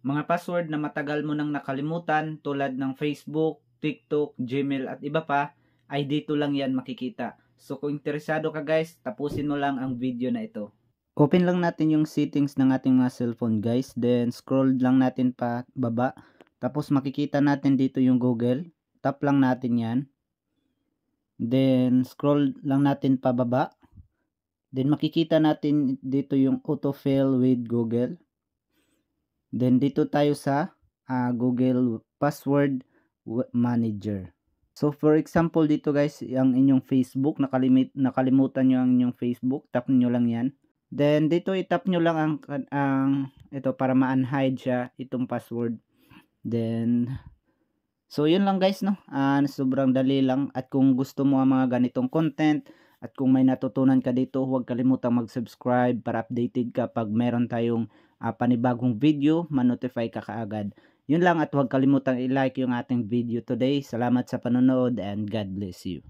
Mga password na matagal mo nang nakalimutan tulad ng Facebook, TikTok, Gmail at iba pa ay dito lang yan makikita. So kung interesado ka guys, tapusin mo lang ang video na ito. Open lang natin yung settings ng ating mga cellphone guys. Then scroll lang natin pa baba. Tapos makikita natin dito yung Google. Tap lang natin yan. Then scroll lang natin pa baba. Then makikita natin dito yung autofill with Google. Then dito tayo sa Google Password Manager. So for example dito guys, yung inyong Facebook, nakalimutan nyo ang inyong Facebook, tap nyo lang yan. Then dito itap nyo lang ang ito para ma-unhide siya itong password. Then so yun lang guys no. Sobrang dali lang, at kung gusto mo ang mga ganitong content at kung may natutunan ka dito, huwag kalimutang mag-subscribe para updated ka pag meron tayong panibagong video, ma-notify ka kaagad. Yun lang, at huwag kalimutang i-like yung ating video today. Salamat sa panonood and God bless you.